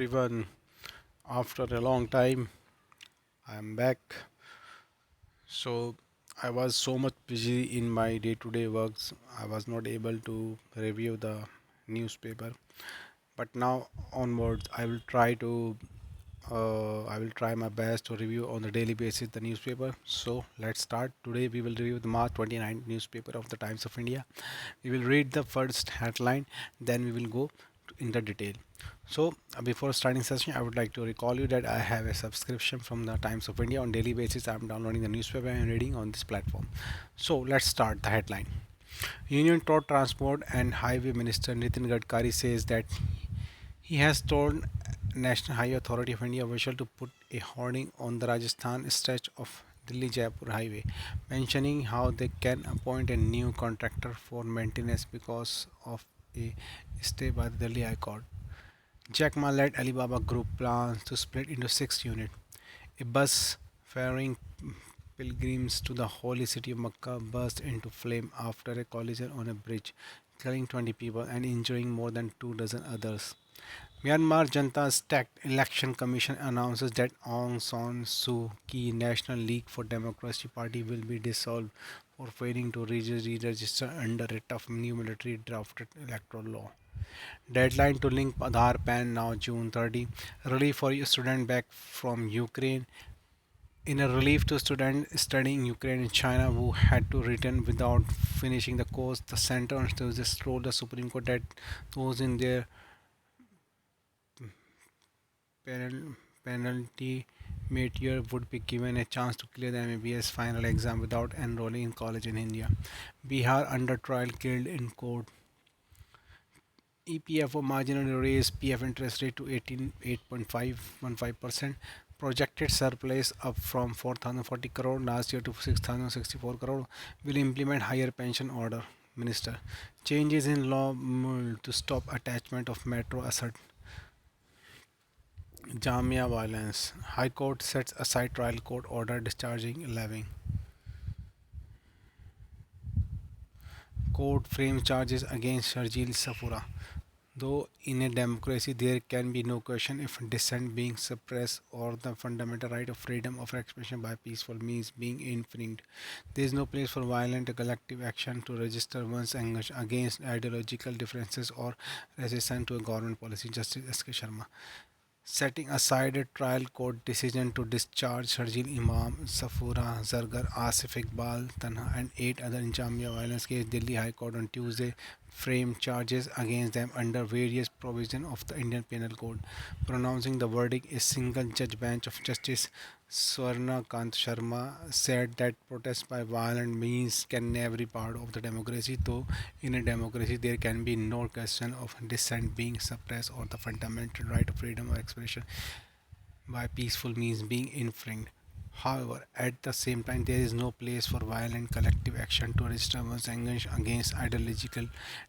everyone. After a long time, I am back. So, I was so much busy in my day to day works, I was not able to review the newspaper. But now onwards, I will try my best to review on the daily basis the newspaper. So, let's start. Today, we will review the March 29th newspaper of the Times of India. We will read the first headline, then we will go in the detail. So, before starting session, I would like to recall you that I have a subscription from the Times of India on daily basis. I am downloading the newspaper and reading on this platform. So, let's start the headline. Union Road Transport and Highway Minister Nitin Gadkari says that he has told National Highway Authority of India official to put a hoarding on the Rajasthan stretch of Delhi Jaipur Highway, mentioning how they can appoint a new contractor for maintenance because of a stay by the Delhi High Court. Jack Ma led Alibaba Group plans to split into six units. A bus ferrying pilgrims to the holy city of Mecca burst into flame after a collision on a bridge, killing 20 people and injuring more than 2 dozen others. Myanmar Janata Stacked Election Commission announces that Aung San Suu Kyi National League for Democracy Party will be dissolved for failing to re-register under a tough new military drafted electoral law. Deadline to link Aadhaar PAN now June 30. Relief for student back from Ukraine. In a relief to students studying Ukraine and China who had to return without finishing the course, the center on Tuesday told the Supreme Court that those in their penal- penalty mate year would be given a chance to clear the MBBS final exam without enrolling in college in India. Bihar under trial killed in court. EPFO marginally raised PF interest rate to 18.815%. Projected surplus up from 4,040 crore last year to 6,064 crore. Will implement higher pension order. Minister. Changes in law to stop attachment of metro asset. Jamia violence. High Court sets aside trial court order discharging Leving. Court frames charges against Sharjeel Safura. Though in a democracy there can be no question if dissent being suppressed or the fundamental right of freedom of expression by peaceful means being infringed, there is no place for violent collective action to register one's anger against ideological differences or resistance to a government policy. Justice S.K. Sharma. Setting aside a trial court decision to discharge Sharjeel Imam, Safura, Zargar, Asif Iqbal, Tanha, and eight other in Jamia violence case, Delhi High Court on Tuesday framed charges against them under various provisions of the Indian Penal Code, pronouncing the verdict. A single judge bench of Justice Swarna Kant Sharma said that protest by violent means can never be part of the democracy, though in a democracy there can be no question of dissent being suppressed or the fundamental right of freedom of expression by peaceful means being infringed. However, at the same time, there is no place for violent collective action to register one's anger against ideological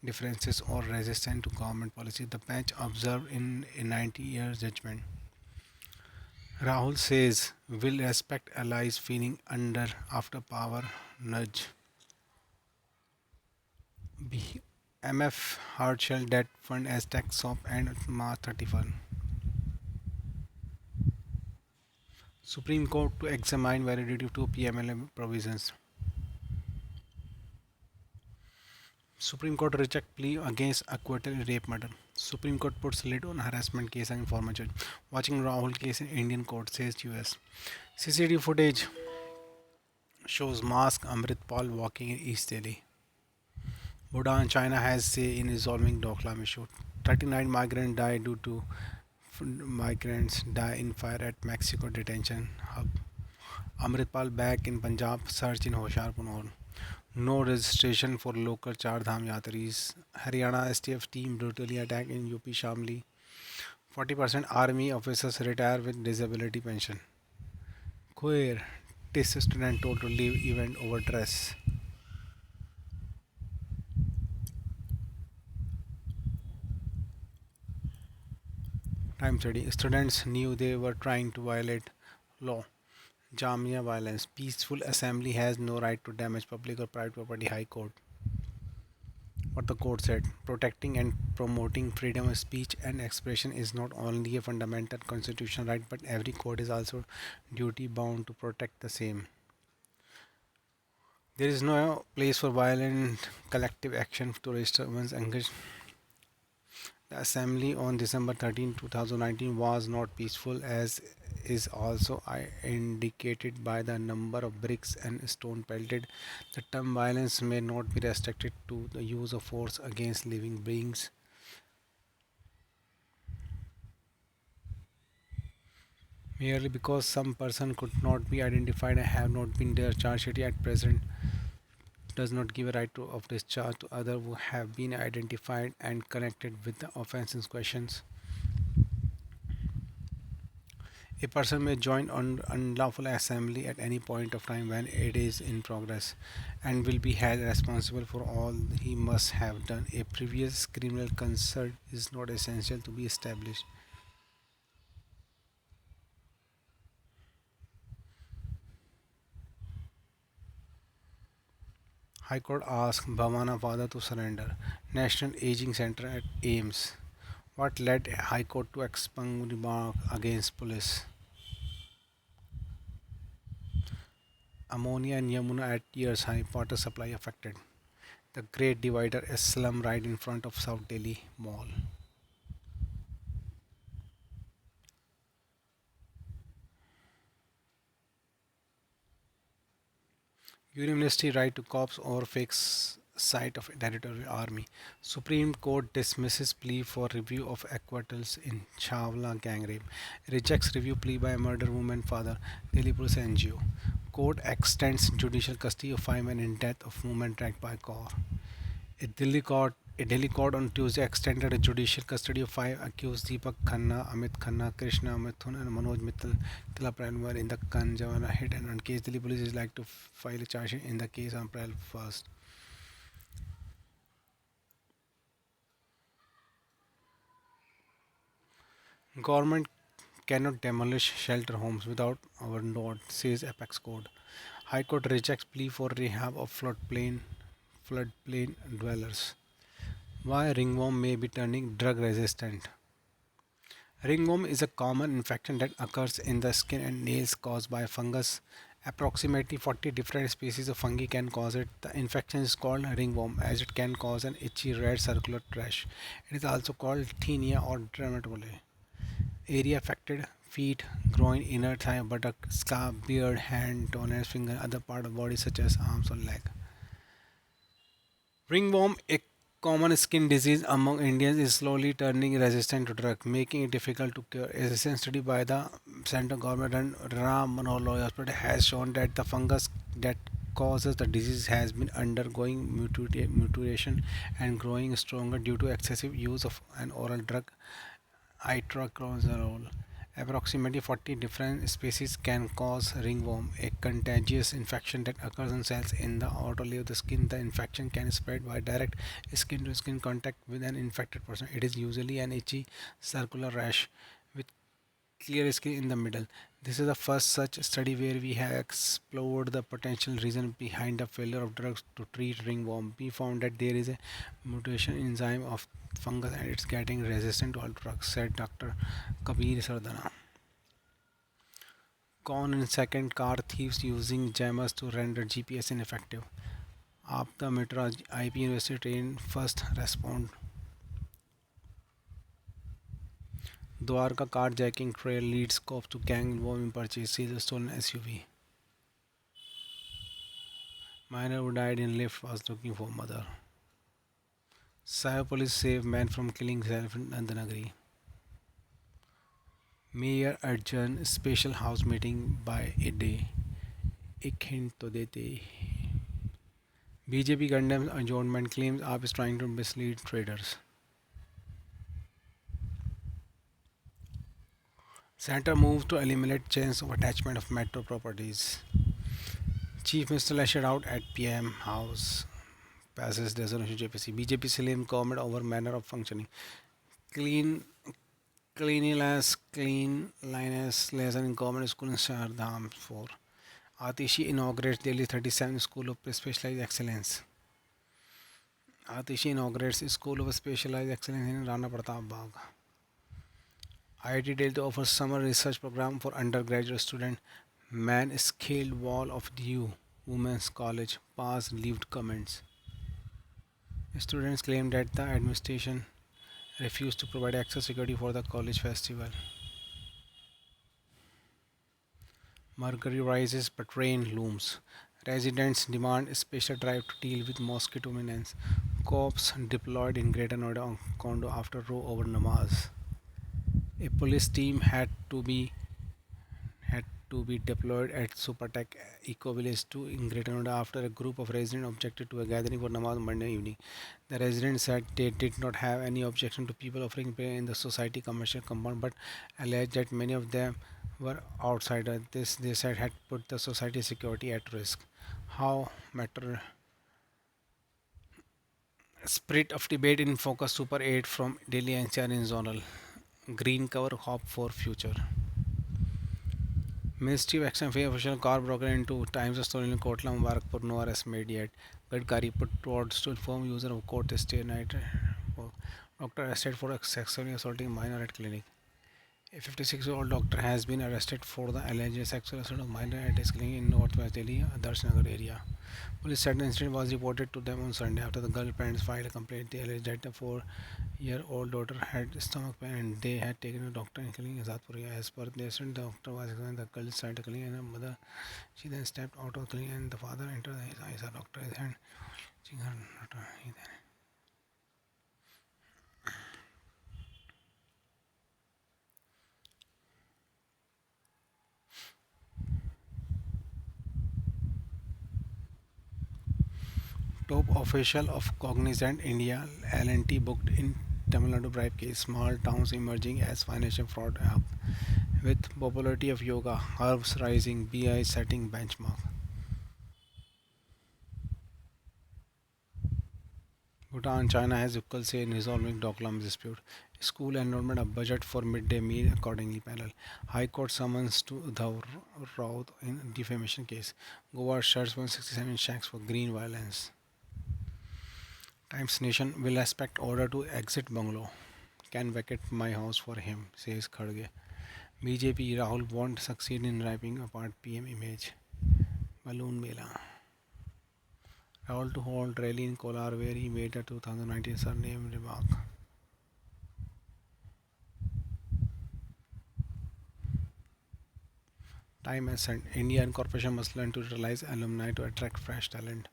differences or resistance to government policy, the bench observed in a 90-year judgment. Rahul says, will respect allies feeling under after power nudge. MF Hardshell Debt Fund as tax swap and March 31. Supreme Court to examine validity of PMLA provisions. Supreme Court reject plea against acquittal rape murder. Supreme Court puts lid on harassment case and former judge. Watching Rahul case in Indian court, says US. CCTV footage shows masked Amritpal walking in East Delhi. Bhutan, China has say in resolving Doklam issue. 39 migrants die in fire at Mexico detention hub. Amritpal back in Punjab, search in Hoshiarpur. No registration for local Char Dham Yatris. Haryana STF team brutally attacked in UP Shamli. 40% army officers retire with disability pension. Queer. TIS student told to leave event over dress. Time study. Students knew they were trying to violate law. Jamia violence. Peaceful assembly has no right to damage public or private property. High Court. what the court said. Protecting and promoting freedom of speech and expression is not only a fundamental constitutional right, but every court is also duty bound to protect the same. There is no place for violent collective action to register one's engagement. The assembly on December 13, 2019 was not peaceful, as is also indicated by the number of bricks and stone pelted. The term violence may not be restricted to the use of force against living beings merely because some person could not be identified and have not been charged at present does not give a right to of discharge to others who have been identified and connected with the offences questions. A person may join unlawful assembly at any point of time when it is in progress and will be held responsible for all he must have done. A previous criminal concert is not essential to be established. High Court asked Bhavana father to surrender. National Aging Center at Ames. What led High Court to expung remark against police? Ammonia and Yamuna at years high water supply affected. The Great Divider, a slum right in front of South Delhi Mall. University right to cops or fake site of territorial army. Supreme Court dismisses plea for review of acquittals in Chawla gang rape. Rejects review plea by murder woman father. Delhi police NGO. Court extends judicial custody of five men in death of woman dragged by car. A Delhi court on Tuesday extended a judicial custody of five accused Deepak Khanna, Amit Khanna, Krishna Mithun, and Manoj Mittal till April 1 in the Kanjana hit and run case. Delhi police is like to file a charge in the case on April 1st. Government cannot demolish shelter homes without our nod, says Apex Code. High Court rejects plea for rehab of floodplain dwellers. Why ringworm may be turning drug resistant. Ringworm is a common infection that occurs in the skin and nails caused by fungus. Approximately 40 different species of fungi can cause it. The infection is called ringworm as it can cause an itchy red circular rash. It is also called tinea or dermatome. Area affected: feet, groin, inner thigh, buttock, scalp, beard, hand, toenails, finger, other part of body such as arms or leg. Ringworm, a common skin disease among Indians, is slowly turning resistant to drug, making it difficult to cure. A recent study by the central government and Ram Manohar Hospital has shown that the fungus that causes the disease has been undergoing mutation and growing stronger due to excessive use of an oral drug, itraconazole. Approximately 40 different species can cause ringworm, a contagious infection that occurs in cells in the outer layer of the skin. The infection can spread by direct skin to skin contact with an infected person. It is usually an itchy circular rash with clear skin in the middle. This is the first such study where we have explored the potential reason behind the failure of drugs to treat ringworm. We found that there is a mutation enzyme of fungus and it's getting resistant to all drugs, said Dr. Kabir Sardana. Gone in second, car thieves using jammers to render GPS ineffective. Apta Mitra IP University train first respond. Dwarka carjacking trail leads cops to gang involving purchase of stolen SUV. Minor who died in lift was looking for mother. Cyber police save man from killing self in Nandanagari. Mayor adjourn special house meeting by a day. एक hint तो देते. BJP condemns adjournment, claims AAP is trying to mislead traders. Centre moves to eliminate chains of attachment of metro properties. Chief Minister lashed out at PM House. Passes resolution JPC. BJP slim government over manner of functioning. Clean cleanliness lesson in government school in Shardham 4. Atishi inaugurates Delhi 37 School of Specialized Excellence. Atishi inaugurates a School of Specialized Excellence in Rana Pratap Bagh. IIT Delhi offers summer research program for undergraduate students. Man scaled wall of DU Women's College. Pass leaved comments. Students claim that the administration refused to provide access security for the college festival. Mercury rises but rain looms. Residents demand a special drive to deal with mosquito menace. Cops deployed in Greater Noida condo after row over Namaz. A police team had to be deployed at Supertech Eco Village 2 in Greater Noida after a group of residents objected to a gathering for Namaz Monday evening. The residents said they did not have any objection to people offering prayer in the society commercial compound, but alleged that many of them were outsiders. This, they said, had put the society security at risk. How matter spirit of debate in focus Super 8 from Delhi NCR in zonal. Green cover hop for future. Ministry of Action Fair official car broken into Times of stolen in Kotla Mubarakpur, no arrest made yet. Gadkari put towards to inform user of court stay night. Doctor arrested for sexually assaulting minor at clinic. A 56-year-old doctor has been arrested for the alleged sexual assault of minor at his clinic in Northwest Delhi, Darsnagar area. Police said the incident was reported to them on Sunday after the girl parents filed a complaint. They alleged that the 4-year-old daughter had stomach pain and they had taken a doctor in clinic in Azadpur. As per the incident, the doctor was examined the girl inside the clinic and her mother. She then stepped out of the clinic and the father entered his eyes. The doctor his hand. Her daughter. He then top official of Cognizant India L&T booked in Tamil Nadu bribe case. Small towns emerging as financial fraud hub. With popularity of yoga, herbs rising, BI setting benchmark. Bhutan, China has equal say in resolving Doklam dispute. School enrollment a budget for midday meal accordingly panel. High Court summons to Udhav Raut in defamation case. Goa shuts 167 shacks for green violence. Times Nation will respect order to exit bungalow. Can vacate my house for him, says Kharge. BJP Rahul won't succeed in ripping apart PM image. Balloon Mela. Rahul to hold rally in Kolar where he made a 2019 surname remark. Time has sent India and corporation must learn to utilize alumni to attract fresh talent.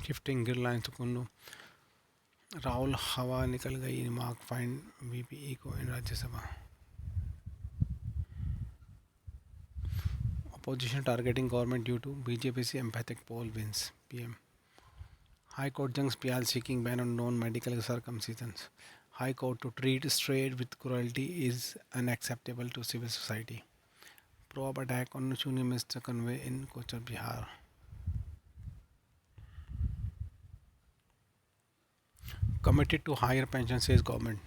Shifting gear lines to Kundu. Rahul हवा निकल गई remark find वीपीई को इन Rajya Sabha opposition targeting government due to BJP's empathic poll wins PM. High Court junks PL seeking ban on non-medical circumcisions. High Court to treat straight with cruelty is unacceptable to civil society. Probe attack on Chuni Mr. Conway in Kochar, Bihar. Committed to higher pension says government.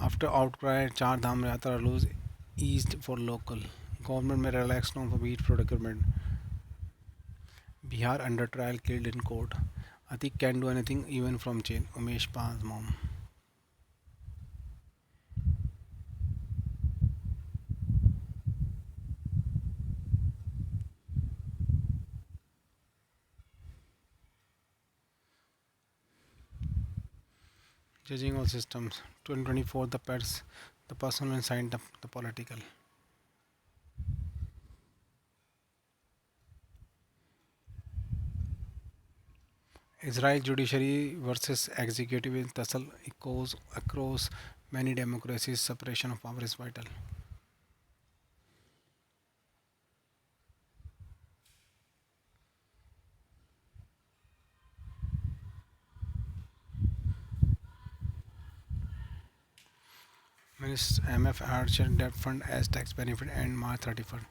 After outcry, Char Dham Yatra rules eased for local. Government may relax norm for wheat procurement. Bihar under trial killed in court. Atik can do anything even from jail. Umesh Pal's mom. Judging all systems. 2024 the pets, the personal and signed up the political. Israel judiciary versus executive in tussle echoes across many democracies. Separation of power is vital. Minister MF Archer debt fund as tax benefit and March 31st.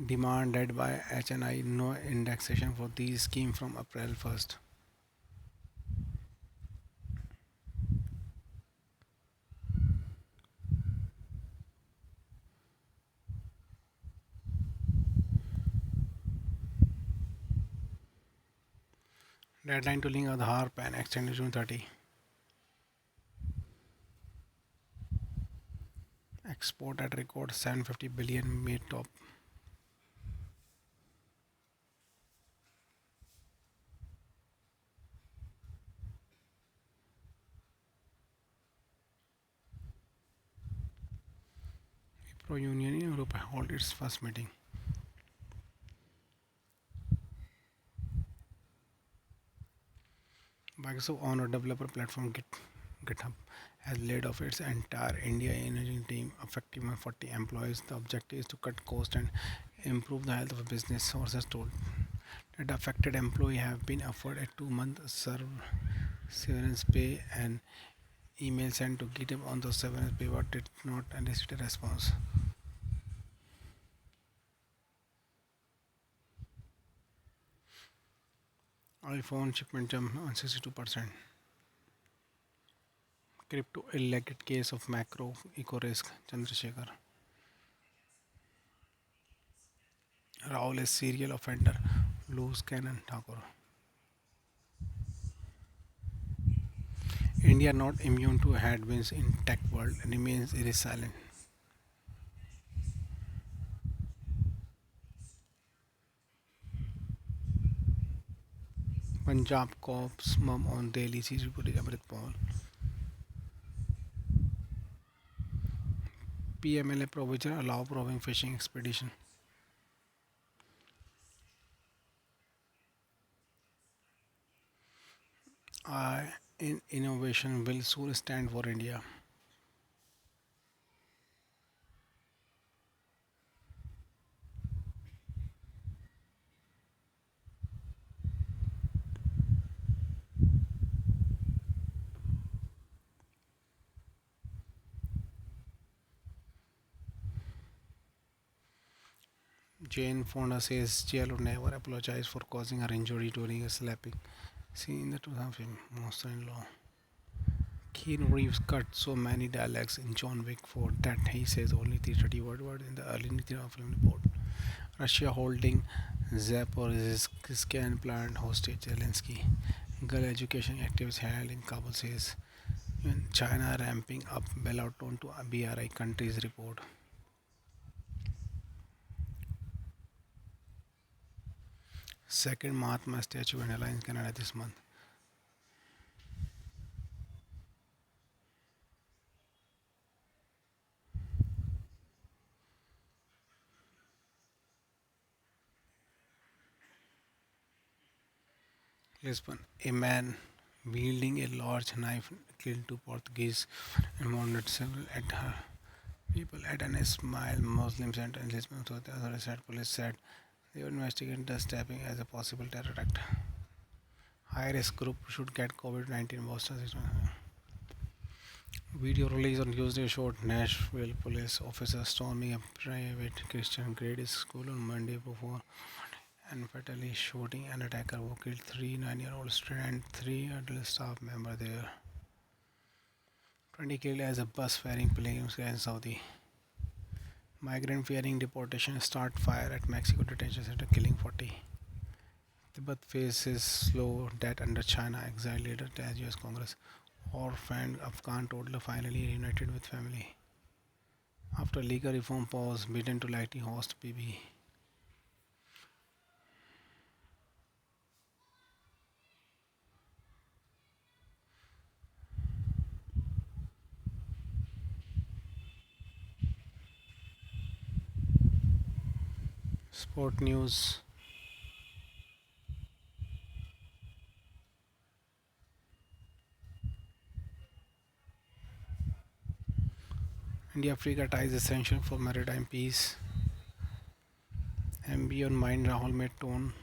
Demanded by HNI no indexation for these scheme from April 1st. Deadline to link Aadhaar PAN extended June 30. Export at record 750 billion made top. Pro Union in Europe hold its first meeting. Microsoft on a developer platform GitHub has laid off its entire India engineering team, affecting 40 employees. The objective is to cut costs and improve the health of business. Sources told that the affected employee have been offered a 2-month severance pay and email sent to GitHub on the severance pay, but did not elicit a response. iPhone shipment jump on 62%. Crypto alleged case of macro eco risk. Chandrasekhar. Rahul is serial offender. Loose cannon. Thakur. India not immune to headwinds in tech world remains irresilient. Punjab cops mum on Delhi sees reporting Amrit Paul. PMLA provision allow probing fishing expedition. I in innovation will soon stand for India. Jane Fonda says jail would never apologize for causing her injury during a slapping scene in the 2000 film Monster-in-Law. Keanu Reeves cut so many dialects in John Wick 4 that he says only 330 word in the early film report. Russia holding Zaporizhzhia plant hostage Zelensky. Girl education activists held in Kabul says China ramping up bailout to BRI countries report. Second Mahatma statue vandalized in Canada this month. Lisbon, a man wielding a large knife killed two Portuguese and wounded several at her people at an Ismail Muslim center in Lisbon. So the authorities said police said they were investigating the stabbing as a possible terror act. High risk group should get COVID-19 boosters. Video released on Tuesday showed Nashville police officers storming a private Christian grade school on Monday before and fatally shooting an attacker who killed three 9-year-old students and three adult staff members there. 20 killed as a bus ferrying pilgrims in Saudi. Migrant fearing deportation start fire at Mexico detention center, killing 40. Tibet faces slow death under China exile leader as US Congress. Orphaned Afghan toddler finally reunited with family. After legal reform pause, bidden to likely host baby. Sport news. India Africa ties essential for maritime peace. MB on mind Rahul made tone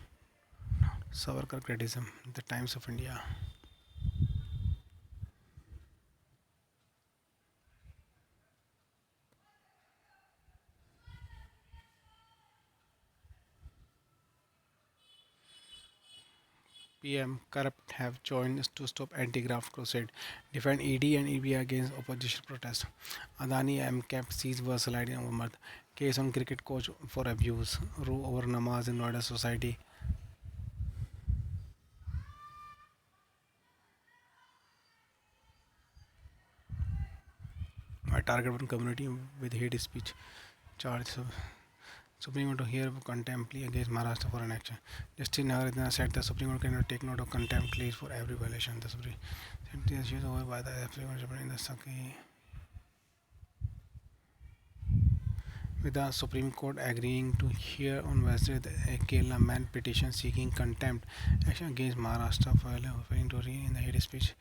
Savarkar criticism. The Times of India. PM corrupt have joined to stop anti-graft crusade, defend ED and EBI against opposition protest. Adani MCAP sees Versalite in Umar. Case on cricket coach for abuse. Rule over namaz in Noida society. target one community with hate speech charge. So, Supreme Court to hear contempt plea against Maharashtra for an action. Justice Nagaratna said the Supreme Court cannot take note of contempt pleas for every violation. The Supreme said the issues over by the Supreme Court in the Saki. With the Supreme Court agreeing to hear on Wednesday the Kerala man petition seeking contempt action against Maharashtra for failing to rein in the hate speech.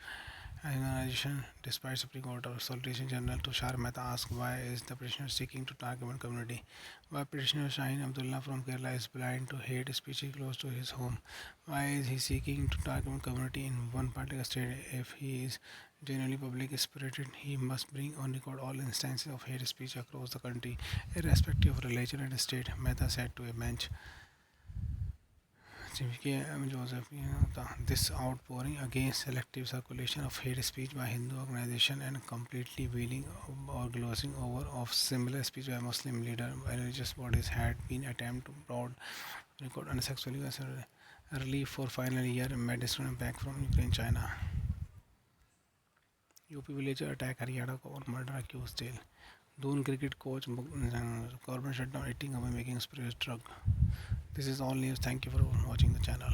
In addition, despite Supreme Court Solicitor General Tushar Mehta asked why is the petitioner seeking to target one community, why petitioner Shaheen Abdullah from Kerala is blind to hate speech close to his home, why is he seeking to target one community in one particular state if he is genuinely public spirited, he must bring on record all instances of hate speech across the country, irrespective of religion and state, Mehta said to a bench. Joseph, this outpouring against selective circulation of hate speech by Hindu organization and completely wheeling or glossing over of similar speech by Muslim leader by religious bodies had been attempt to broad record unsexually relief for final year medicine back from Ukraine, China. UP villager attack Haryana on murder accused jail. Doon cricket coach government shut down eating away making spirits drug. This is all news. Thank you for watching the channel.